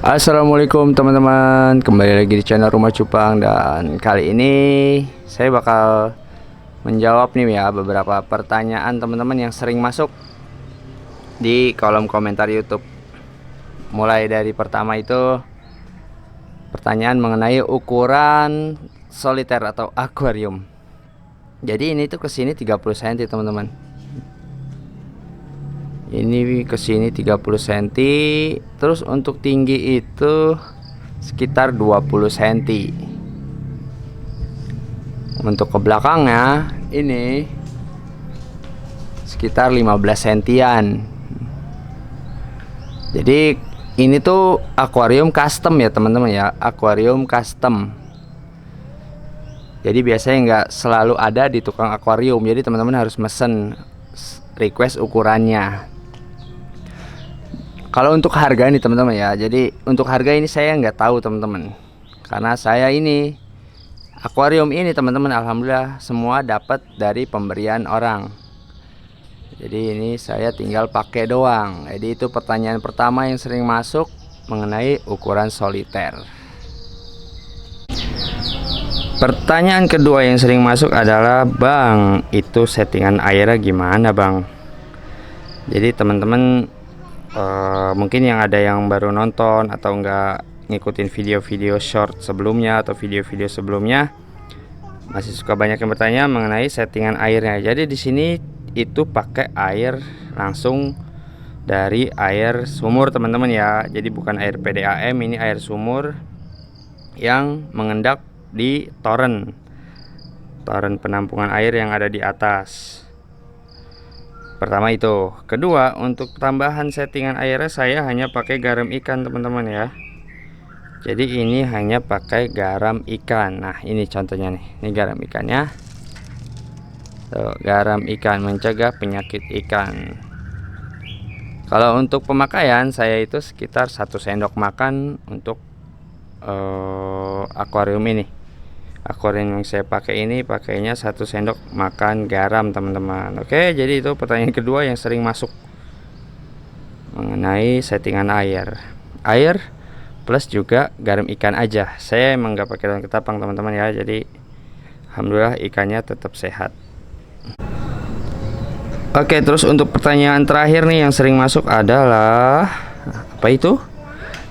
Assalamualaikum teman-teman, kembali lagi di channel Rumah Cupang. Dan kali ini saya bakal menjawab nih ya beberapa pertanyaan teman-teman yang sering masuk di kolom komentar YouTube. Mulai dari pertama itu pertanyaan mengenai ukuran soliter atau akuarium. Jadi ini tuh kesini 30 cm teman-teman. Ini kesini 30 cm. Terus untuk tinggi itu sekitar 20 cm. Untuk ke belakangnya ini sekitar 15 cm-an. Jadi ini tuh akuarium custom ya teman-teman ya, akuarium custom. Jadi biasanya nggak selalu ada di tukang akuarium, jadi teman-teman harus mesen, request ukurannya. Kalau untuk harga nih teman-teman ya, jadi untuk harga ini saya nggak tahu teman-teman, karena saya ini akuarium ini teman-teman alhamdulillah semua dapat dari pemberian orang. Jadi ini saya tinggal pakai doang. Jadi itu pertanyaan pertama yang sering masuk mengenai ukuran soliter. Pertanyaan kedua yang sering masuk adalah, Bang, itu settingan airnya gimana Bang? Jadi teman-teman mungkin yang ada yang baru nonton atau enggak ngikutin video-video short sebelumnya atau video-video sebelumnya, masih suka banyak yang bertanya mengenai settingan airnya. Jadi di sini itu pakai air langsung dari air sumur teman-teman ya. Jadi bukan air PDAM, ini air sumur yang mengendap di toren penampungan air yang ada di atas. Pertama itu. Kedua, untuk tambahan settingan airnya saya hanya pakai garam ikan teman-teman ya. Jadi ini hanya pakai garam ikan. Nah ini contohnya nih, ini garam ikannya. Tuh, garam ikan mencegah penyakit ikan. Kalau untuk pemakaian saya itu sekitar 1 sendok makan untuk akuarium ini. Akuarium yang saya pakai ini pakainya 1 sendok makan garam teman-teman. Oke, jadi itu pertanyaan kedua yang sering masuk mengenai settingan air plus juga garam ikan aja. Saya emang nggak pakai daun ketapang teman-teman ya, jadi alhamdulillah ikannya tetap sehat. Oke, terus untuk pertanyaan terakhir nih yang sering masuk adalah apa itu?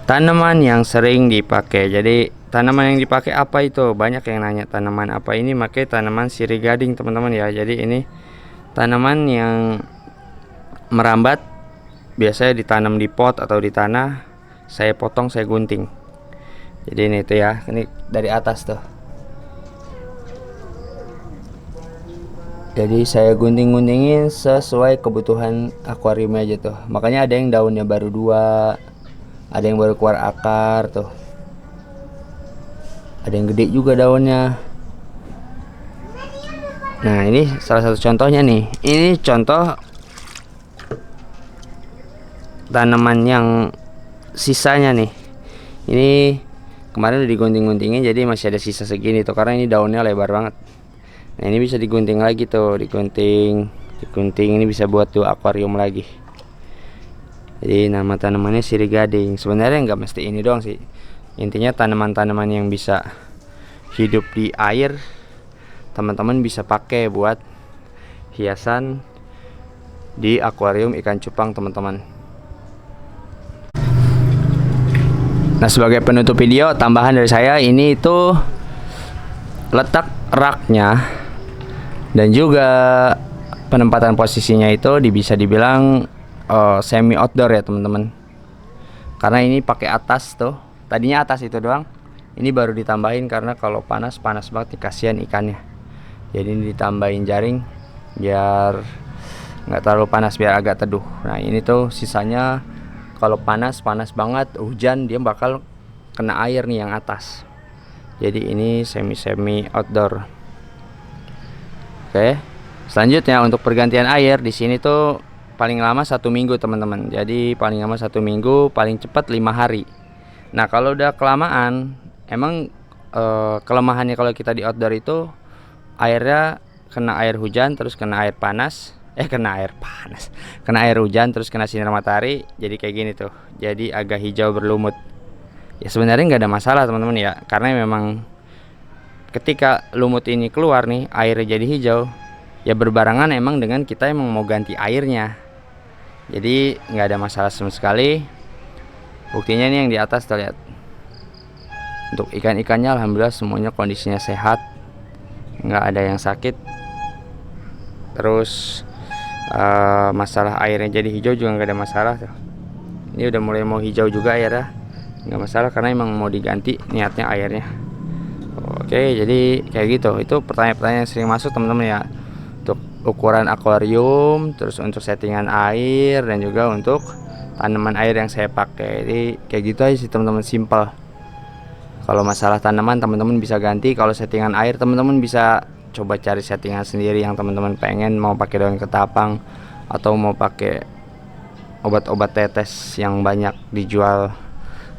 Tanaman yang sering dipakai. Jadi tanaman yang dipakai apa itu? Banyak yang nanya tanaman apa ini. Pakai tanaman sirih gading teman-teman ya. Jadi ini tanaman yang merambat, biasanya ditanam di pot atau di tanah. Saya potong, saya gunting. Jadi ini tuh ya, ini dari atas tuh. Jadi saya gunting-guntingin sesuai kebutuhan akuariumnya aja tuh. Makanya ada yang daunnya baru 2, ada yang baru keluar akar tuh, ada yang gede juga daunnya. Nah ini salah satu contohnya nih. Ini contoh tanaman yang sisanya nih. Ini kemarin udah digunting-guntingin, jadi masih ada sisa segini tuh, karena ini daunnya lebar banget. Nah ini bisa digunting lagi tuh, digunting ini bisa buat 2 akuarium lagi. Jadi nama tanamannya sirih gading. Sebenarnya nggak mesti ini doang sih. Intinya tanaman-tanaman yang bisa hidup di air teman-teman bisa pakai buat hiasan di akuarium ikan cupang teman-teman. Nah sebagai penutup video, tambahan dari saya ini itu letak raknya dan juga penempatan posisinya itu bisa dibilang semi outdoor ya teman-teman, karena ini pakai atas tuh, tadinya atas itu doang, ini baru ditambahin karena kalau panas banget nih, kasihan ikannya. Jadi ini ditambahin jaring biar nggak terlalu panas, biar agak teduh. Nah ini tuh sisanya kalau panas banget, hujan, dia bakal kena air nih yang atas. Jadi ini semi outdoor. Oke, selanjutnya untuk pergantian air di sini tuh paling lama 1 minggu teman-teman. Jadi paling lama 1 minggu, paling cepat 5 hari. Nah kalau udah kelamaan, emang kelemahannya kalau kita di outdoor itu airnya kena air hujan, terus kena air panas, kena air hujan, terus kena sinar matahari, jadi kayak gini tuh, jadi agak hijau berlumut. ya sebenarnya nggak ada masalah teman-teman ya, karena memang ketika lumut ini keluar nih, airnya jadi hijau, ya berbarengan emang dengan kita emang mau ganti airnya. Jadi nggak ada masalah sama sekali. Buktinya nih yang di atas terlihat. Untuk ikan-ikannya alhamdulillah semuanya kondisinya sehat, nggak ada yang sakit. Terus masalah airnya jadi hijau juga nggak ada masalah tuh. Ini udah mulai mau hijau juga airnya, nggak masalah karena emang mau diganti niatnya airnya. Oke, jadi kayak gitu. Itu pertanyaan-pertanyaan yang sering masuk teman-teman ya, untuk ukuran akuarium, terus untuk settingan air, dan juga untuk tanaman air yang saya pakai. Jadi kayak gitu aja sih teman-teman, simpel. Kalau masalah tanaman teman-teman bisa ganti, kalau settingan air teman-teman bisa coba cari settingan sendiri yang teman-teman pengen, mau pakai daun ketapang atau mau pakai obat-obat tetes yang banyak dijual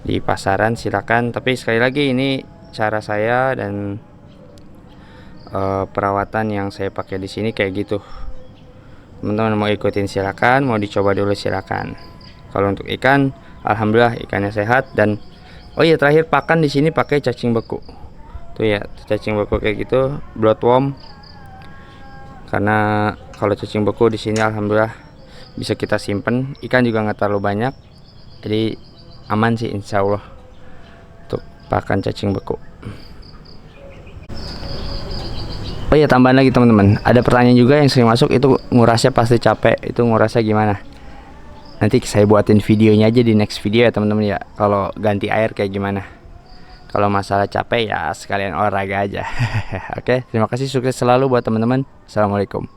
di pasaran, silakan. Tapi sekali lagi ini cara saya dan perawatan yang saya pakai di sini kayak gitu. Teman-teman mau ikutin silakan, mau dicoba dulu silakan. Kalau untuk ikan, alhamdulillah ikannya sehat. Dan oh iya, terakhir pakan di sini pakai cacing beku. Tuh ya, cacing beku kayak gitu, bloodworm. Karena kalau cacing beku di sini alhamdulillah bisa kita simpen. Ikan juga nggak terlalu banyak, jadi aman sih insya Allah untuk pakan cacing beku. Oh iya, tambahan lagi teman-teman, ada pertanyaan juga yang sering masuk, itu ngurasnya pasti capek, itu ngurasnya gimana? Nanti saya buatin videonya aja di next video ya teman-teman ya, kalau ganti air kayak gimana. Kalau masalah capek ya sekalian olahraga aja. Oke, terima kasih, sukses selalu buat teman-teman. Assalamualaikum.